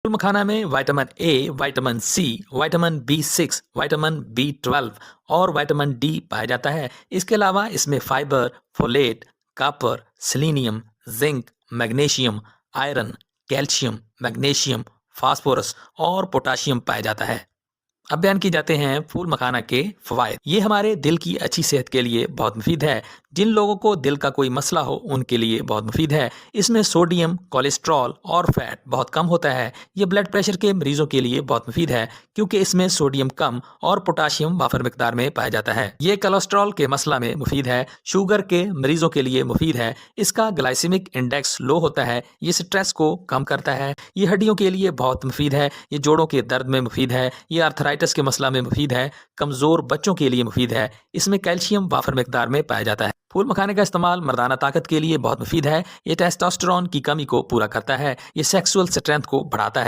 फूल मखाना में vitamin A, vitamin C, vitamin बी6, विटामिन बी12 और विटामिन डी पाया जाता है। इसके अलावा इसमें fibre, folate, copper, selenium, zinc, magnesium, iron, calcium, magnesium, phosphorus और पोटाशियम पाया जाता है। अब बयान की जाते हैं फूल मखाना के फवायद। ये हमारे दिल की अच्छी सेहत के लिए बहुत मुफीद है। जिन लोगों को दिल का कोई मसला हो उनके लिए बहुत मुफीद है। इसमें सोडियम, कोलेस्ट्रॉल और फैट बहुत कम होता है। ये ब्लड प्रेशर के मरीजों के लिए बहुत मुफीद है क्योंकि इसमें सोडियम कम और पोटाशियम वाफर मिकदार में पाया जाता है। ये कोलेस्ट्रॉल के मसला में मुफीद है। शुगर के मरीजों के लिए मुफीद है। इसका ग्लाइसेमिक इंडेक्स लो होता है। ये स्ट्रेस को कम करता है। ये हड्डियों के लिए बहुत मुफीद है। ये जोड़ों के दर्द में मुफीद है। ये आर्थराइटिस के मसला में मुफीद है। कमज़ोर बच्चों के लिए मुफीद है। इसमें कैल्शियम वाफर मिकदार में पाया जाता है। फूल मखाने का इस्तेमाल मर्दाना ताकत के लिए बहुत मुफीद है। ये टेस्टोस्टेरोन की कमी को पूरा करता है। ये सेक्सुअल स्ट्रेंथ को बढ़ाता है।